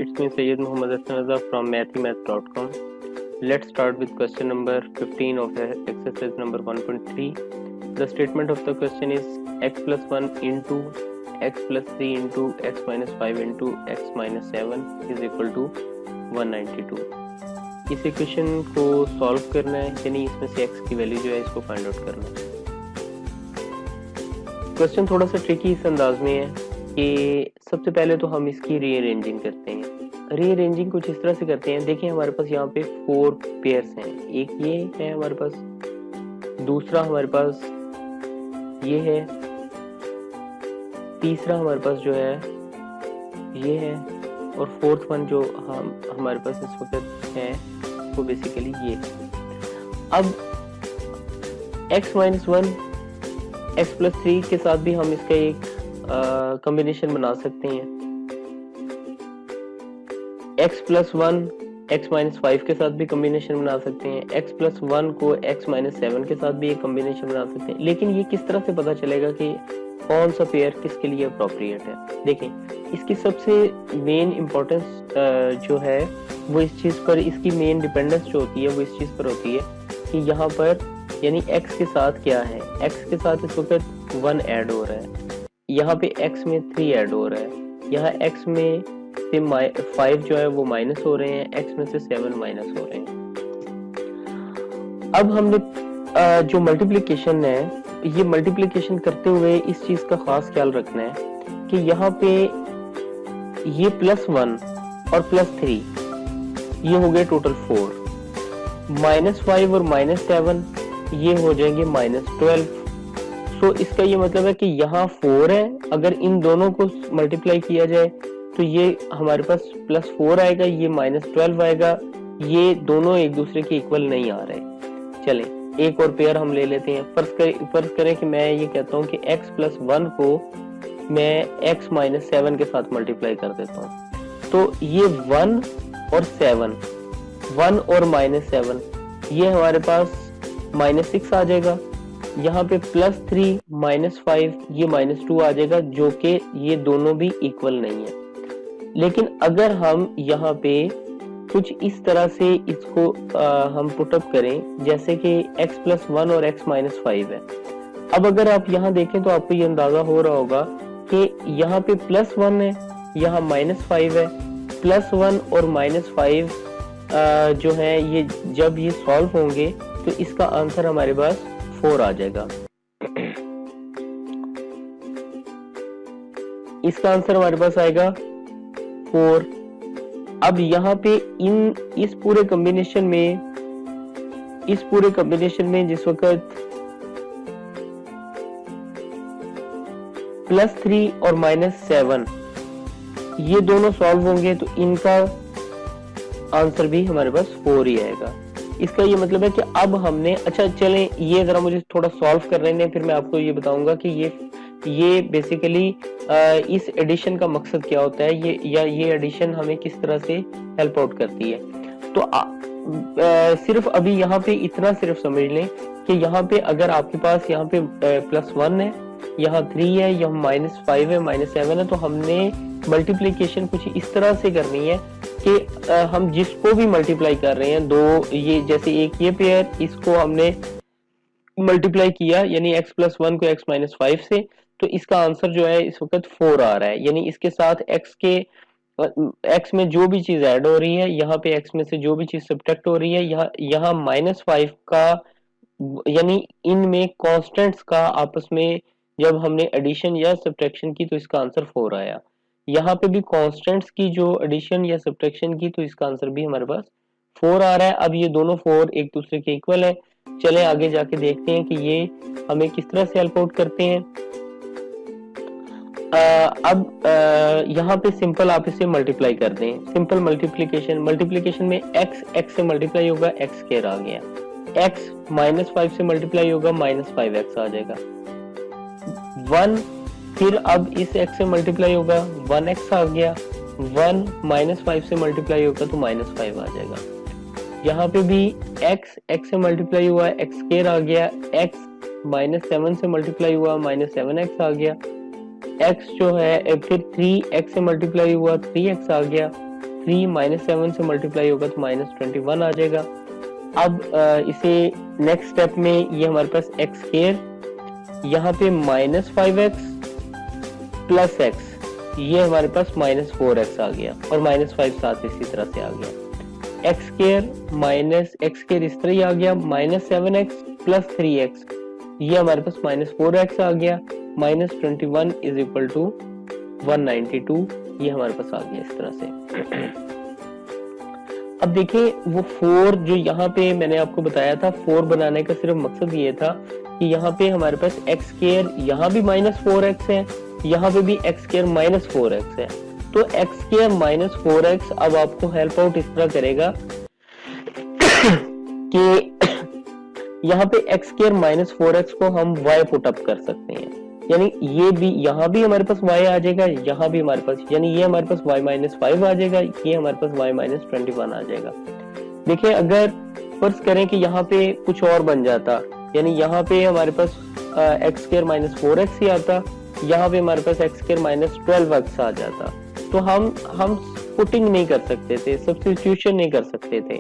it's me Sayyid Muhammad Hassan from mathemath.com. Let's start with question number 15 of exercise number 1.3. The statement of the question is x plus 1 into x plus 3 into x minus 5 into x minus 7 is equal to 192. इस equation को solve करना है, यानी इसमें से x की value जो है इसको फाइंड आउट करना है। क्वेश्चन थोड़ा सा ट्रिकी इस अंदाज में है कि सबसे पहले तो हम इसकी रीअरेंजिंग करते हैं। रीअरेंजिंग कुछ इस तरह से करते हैं। देखिए हमारे पास यहाँ पे 4 पेयर्स हैं। एक ये है हमारे पास, दूसरा हमारे पास ये है, तीसरा हमारे पास जो है ये है, और फोर्थ वन जो हमारे पास इस वक्त है वो बेसिकली ये है। अब x माइनस 1 x प्लस 3 के साथ भी हम इसका एक कॉम्बिनेशन बना सकते हैं। x प्लस 1 x माइनस 5 के साथ भी कॉम्बिनेशन बना सकते हैं। x प्लस 1 को x माइनस 7 के साथ भी एक कॉम्बिनेशन बना सकते हैं। लेकिन ये किस तरह से पता चलेगा कि कौन सा पेयर किसके लिए अप्रोप्रिएट है? देखें, इसकी सबसे मेन इम्पोर्टेंस जो है वो इस चीज पर, इसकी मेन डिपेंडेंस जो होती है वो इस चीज पर होती है कि यहाँ पर यानी x के साथ क्या है। x के साथ इस वक्त 1 ऐड हो रहा है, यहाँ पे x में 3 ऐड हो रहा है, यहाँ x में से 5 जो है वो माइनस हो रहे हैं, x में से 7 माइनस हो रहे हैं। अब हमने जो मल्टीप्लिकेशन है, ये मल्टीप्लिकेशन करते हुए इस चीज का खास ख्याल रखना है कि यहाँ पे ये +1 और +3 ये हो गए टोटल 4, -5 और -7 ये हो जाएंगे -12। तो इसका ये मतलब है कि यहाँ 4 है, अगर इन दोनों को मल्टीप्लाई किया जाए तो ये हमारे पास +4 आएगा, ये -12 आएगा। ये दोनों एक दूसरे के इक्वल नहीं आ रहे। चलें एक और पेयर हम ले लेते हैं। फर्ज करें कि मैं ये कहता हूँ कि x प्लस 1 को मैं x माइनस 7 के साथ मल्टीप्लाई कर देता हूँ। तो ये 1 और 7, 1 और -7, ये हमारे पास -6 आ जाएगा। यहाँ पे +3 -5 ये -2 आ जाएगा, जो कि ये दोनों भी इक्वल नहीं है। लेकिन अगर हम यहाँ पे कुछ इस तरह से इसको हम पुटअप करें, जैसे कि x प्लस 1 और x माइनस 5 है। अब अगर आप यहाँ देखें तो आपको ये अंदाजा हो रहा होगा कि यहाँ पे +1 है, यहाँ -5 है। +1 और -5 जो है ये जब ये सॉल्व होंगे तो इसका आंसर हमारे पास 4 आ जाएगा। इसका आंसर हमारे पास आएगा 4। अब यहाँ पे इस पूरे कॉम्बिनेशन में जिस वक्त +3 और -7 ये दोनों सॉल्व होंगे तो इनका आंसर भी हमारे पास 4 ही आएगा। इसका ये मतलब है कि अब हमने, अच्छा चलें ये जरा मुझे थोड़ा सॉल्व कर रहे हैं, फिर मैं आपको ये बताऊंगा कि ये बेसिकली इस एडिशन का मकसद क्या होता है, ये एडिशन हमें किस तरह से हेल्प आउट करती है। तो सिर्फ अभी यहाँ पे इतना सिर्फ समझ लें कि यहाँ पे अगर आपके पास यहाँ पे +1 है, यहाँ 3 है, यहाँ -5 है, -7 है, तो हमने मल्टीप्लीकेशन कुछ इस तरह से करनी है कि हम जिसको भी मल्टीप्लाई कर रहे हैं, दो ये जैसे एक ये पेयर, इसको हमने मल्टीप्लाई किया यानी x प्लस 1 को x माइनस 5 से, तो इसका आंसर जो है इस वक्त 4 आ रहा है। यानी इसके साथ x में जो भी चीज ऐड हो रही है, यहाँ पे x में से जो भी चीज सब्ट्रैक्ट हो रही है, यहाँ -5 का, यानी इनमें कांस्टेंट्स का आपस में जब हमने एडिशन या सब्ट्रैक्शन की तो इसका आंसर 4 आया। यहाँ पे भी कांस्टेंट्स की जो एडिशन या सब्ट्रैक्शन की तो इसका आंसर भी हमारे पास 4 आ रहा है। अब ये दोनों 4 एक दूसरे के इक्वल है। चलें आगे जाके देखते हैं कि ये हमें किस तरह से हेल्प आउट करते हैं। अब यहाँ पे सिंपल आप इसे मल्टीप्लाई कर दें। सिंपल मल्टीप्लिकेशन में x से मल्टीप्लाई होगा, x स्क्वायर आ गया। x -5 से मल्टीप्लाई होगा, -5x आ जाएगा। 1 फिर अब इस x से मल्टीप्लाई होगा, 1x आ गया। 1 -5 से मल्टीप्लाई होगा तो -5 आ जाएगा। यहाँ पे भी x से मल्टीप्लाई हुआ, x स्क्वायर आ गया। x -7 से मल्टीप्लाई हुआ, -7x आ गया। x जो है फिर 3x से मल्टीप्लाई हुआ, 3x आ गया। 3 -7 से मल्टीप्लाई होगा तो -21 आ जाएगा। अब इसे नेक्स्ट स्टेप में ये हमारे पास एक्स स्क्वायर, यहाँ पे -5x प्लस x, ये हमारे पास -4x आ गया और -5 साथ इसी तरह से आ गया। एक्स स्क्वायर माइनस एक्स स्क्वायर इस तरह ही आ गया, -7x प्लस 3x, ये हमारे पास -4x आ गया, -21 इज इक्वल टू 192, ये हमारे पास आ गया इस तरह से। अब देखिए वो 4 जो यहाँ पे मैंने आपको बताया था, 4 बनाने का सिर्फ मकसद ये था कि यहाँ पे हमारे पास एक्स स्क्वायर, यहाँ भी -4x है, यहाँ पे भी एक्स स्क्वायर -4x है, तो एक्स स्क्वायर -4x अब आपको हेल्प आउट इस तरह करेगा कि यहाँ पे एक्स स्क्वायर -4x को हम y पुट अप कर सकते हैं, यानी ये भी यहाँ भी हमारे पास y आ जाएगा, यहाँ भी हमारे पास, यानी ये हमारे पास y-5 आ जाएगा, ये हमारे पास y-21 आ जाएगा। देखिए अगर फर्ज करें कि यहाँ पे कुछ और बन जाता, यानी यहाँ पे हमारे पास एक्स स्क्वायर -4x ही आता, यहाँ पे हमारे पास एक्स स्क्वायर -12x आ जाता, तो हम पुटिंग नहीं कर सकते थे, सब्स्टिट्यूशन नहीं कर सकते थे।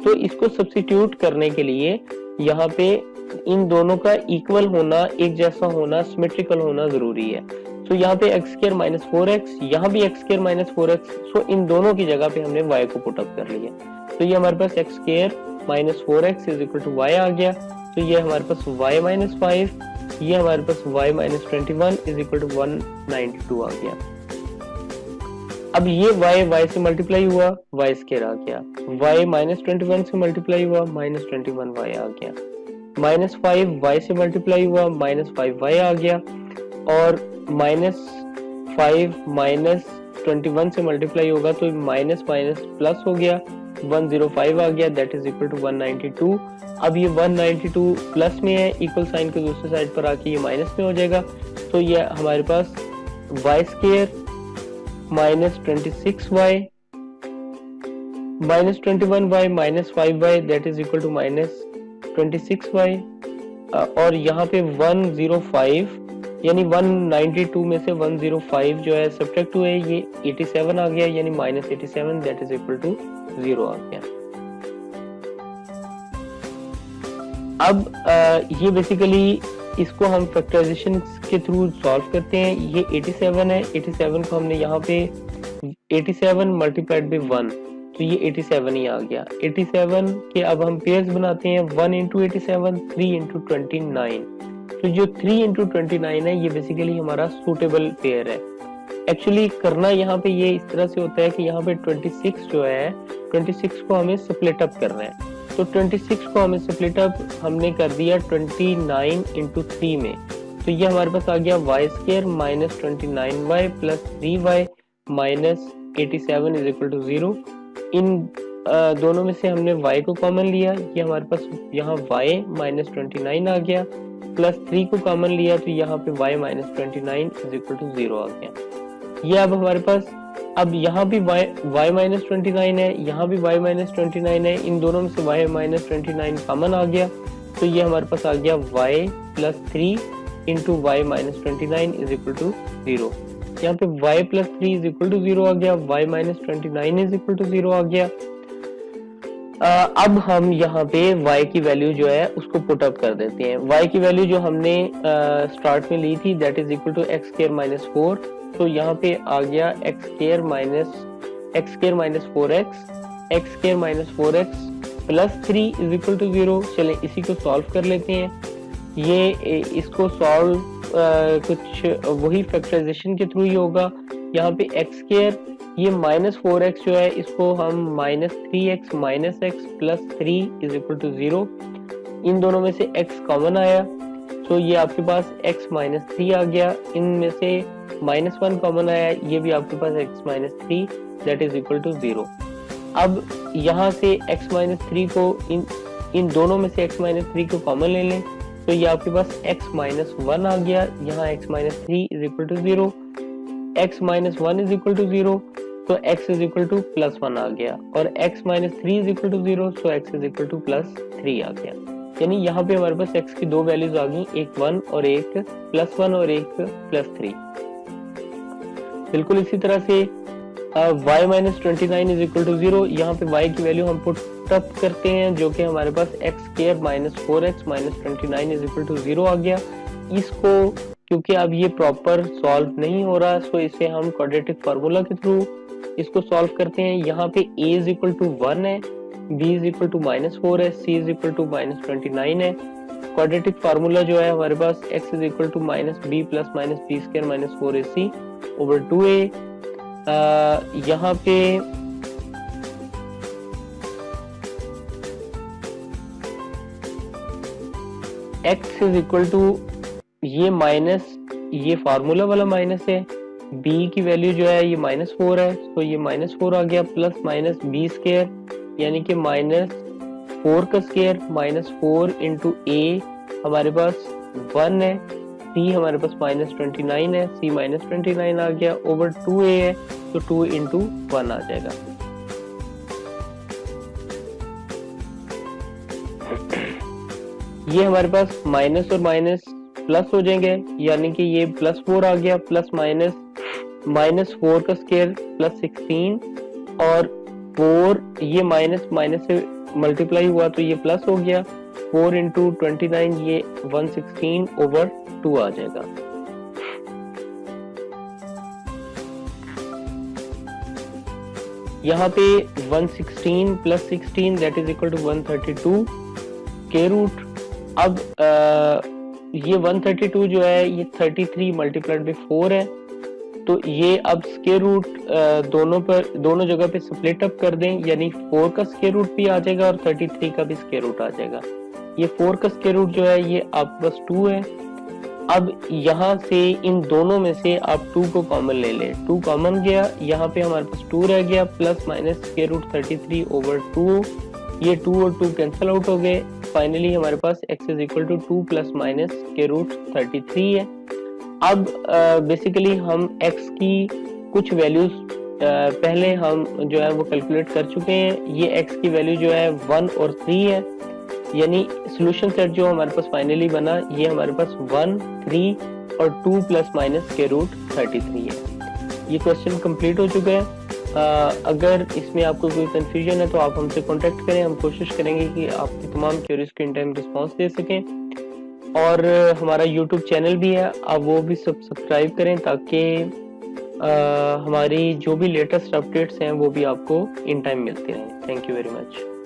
तो इसको सब्स्टिट्यूट करने के लिए यहाँ पे इन दोनों का इक्वल होना, एक जैसा होना, सिमेट्रिकल होना जरूरी है। तो यहाँ पे एक्स स्क्वायर -4x, यहाँ भी एक्स स्क्वायर -4x, सो इन दोनों की जगह पे हमने y को पुट अप कर लिया, तो ये हमारे पास x square -4x is equal to y आ गया, तो ये हमारे पास y-5, ये हमारे पास y-21 इज इक्वल टू 192 आ गया। अब ये y से मल्टीप्लाई हुआ, y स्क्वायर आ गया, y-21 से मल्टीप्लाई हुआ, -21y आ गया, -5y से मल्टीप्लाई हुआ, -5y आ गया, और -5 -21 से मल्टीप्लाई होगा तो माइनस प्लस हो गया, 105 आ गया, दैट इज इक्वल टू 192। अब ये 192 प्लस में है, इक्वल साइन के दूसरे साइड पर आके ये माइनस में हो जाएगा, तो ये हमारे पास y square -26y -21y -5y that is equal to -26y, और यहाँ पे 105, यानी 192 में से 105 जो है सब्ट्रैक्ट हुए, ये 87 आ गया, यानी -87 दैट इज इक्वल टू 0 आ गया। अब ये बेसिकली इसको हम फैक्टराइजेशन के थ्रू सॉल्व करते हैं। ये 87 है, 87 को हमने यहाँ पे 87 मल्टीप्लाइड बाय 1, तो ये 87 ही आ गया। 87 के अब हम पेयर्स बनाते हैं, 1 इंटू 87, 3 इंटू 29, तो जो 3 इंटू 29 है ये बेसिकली हमारा सूटेबल पेयर है। एक्चुअली करना यहाँ पे ये इस तरह से होता है कि यहाँ पे 26 जो है, 26 को हमें स्प्लिट अप करना है, तो 26 को हमें स्प्लिट अप हमने कर दिया 29 इंटू 3 में, तो ये हमारे पास आ गया y square -29y plus 3y minus 87 is equal to 0। इन दोनों में से हमने y को कॉमन लिया, ये हमारे पास यहाँ y -29 आ गया, प्लस 3 को कॉमन लिया, तो यहाँ पे y -29 इज इक्वल टू 0 आ गया। ये अब हमारे पास, अब यहाँ भी y -29 है, यहाँ भी y -29 है, इन दोनों में से y -29 कॉमन आ गया, तो ये हमारे पास आ गया y plus 3 into y -29 is equal to 0। यहाँ पे y plus 3 is equal to 0 आ गया, y -29 इज इक्वल टू 0 आ गया। अब हम यहाँ पे y की वैल्यू जो है उसको पुट अप कर देते हैं। y की वैल्यू जो हमने स्टार्ट में ली थी that is equal to X square -4, तो यहाँ पे आ गया एक्स square minus 4x plus 3 is equal to 0। चले इसी को सॉल्व कर लेते हैं। ये इसको सॉल्व कुछ वही फैक्टराइजेशन के थ्रू ही होगा। यहाँ पे एक्स स्क्वायर, ये -4x जो है इसको हम -3x minus x plus 3 is equal to 0। इन दोनों में से x कॉमन आया, तो ये आपके पास x -3 आ गया। इनमें से -1 कॉमन आया, ये भी आपके पास x -3 that is equal to 0। अब यहाँ से x -3 को इन दोनों में से x -3 को कॉमन ले लें, तो ये आपके पास x -1 आ गया। यहाँ x -3 is equal to 0, x -1 is equal to 0, तो x इज इक्वल टू +1 आ गया, और x -3 is equal to 0, so x is equal to +3 आ गया। यानी यहाँ पे हमारे पास x की दो वैल्यूज आ गई, एक 1 और एक +1 और एक +3। बिल्कुल इसी तरह से y minus 29 is equal to 0, यहाँ पे y की वैल्यू हम पुट अप करते हैं जो कि हमारे पास x square minus 4x minus 29 is equal to 0 आ गया। इसको क्योंकि अब ये प्रॉपर सॉल्व नहीं हो रहा, सो इसे हम क्वाड्रेटिक फार्मूला के थ्रू इसको सॉल्व करते हैं। यहाँ पे a इज इक्वल टू 1 है, b is equal to minus 4 है, c is equal to minus 29 है। क्वाड्रेटिक फार्मूला जो है हमारे पास x is equal to minus B plus minus B square minus 4ac over 2a। यहाँ पे x इज इक्वल टू ये माइनस, ये फार्मूला वाला माइनस है, b की वैल्यू जो है ये माइनस 4 है, तो ये माइनस 4 आ गया, प्लस माइनस बी स्क्वायर यानी कि माइनस 4 का स्क्वायर माइनस 4 इंटू ए हमारे पास 1 है, c हमारे पास माइनस 29 है, c माइनस 29 आ गया, ओवर 2a है तो 2 इंटू 1 आ जाएगा। ये हमारे पास माइनस और माइनस प्लस हो जाएंगे, यानी कि ये प्लस 4 आ गया, प्लस माइनस माइनस 4 का स्क्वायर प्लस 16 और 4 ये माइनस माइनस से मल्टीप्लाई हुआ तो ये प्लस हो गया, 4 इंटू 29 ये 116 ओवर 2 आ जाएगा। यहाँ पे 116 plus 16 that is equal to 132 के रूट। अब ये 132 जो है ये 33 मल्टीप्लाइड बाई 4 है, तो ये अब स्क्वायर रूट दोनों जगह पे स्प्लिट अप कर दें, यानी 4 का स्क्वायर रूट भी आ जाएगा और 33 का भी स्क्वायर रूट आ जाएगा। ये 4 का स्क्वायर रूट जो है ये आपके पास 2 है। अब यहाँ से इन दोनों में से आप 2 को कॉमन ले लें, 2 कॉमन गया, यहाँ पे हमारे पास 2 रह गया, plus minus square root 33 over 2, ये 2 और 2 कैंसिल आउट हो गए। फाइनली हमारे पास x is equal to 2 plus minus square root 33 है। अब बेसिकली हम x की कुछ वैल्यूज पहले हम जो है वो कैलकुलेट कर चुके हैं। ये x की वैल्यू जो है 1 और 3 है, यानी सॉल्यूशन सेट जो हमारे पास फाइनली बना ये हमारे पास 1, 3 और 2 प्लस माइनस स्क्वायर रूट 33 है। ये क्वेश्चन कंप्लीट हो चुका है। अगर इसमें आपको कोई कंफ्यूजन है तो आप हमसे कांटेक्ट करें, हम कोशिश करेंगे कि आपकी तमाम क्वेरीज को इन टाइम रिस्पॉन्स दे सकें। और हमारा यूट्यूब चैनल भी है, आप वो भी सब्सक्राइब करें ताकि हमारी जो भी लेटेस्ट अपडेट्स हैं वो भी आपको इन टाइम मिलती रहें। Thank you very much.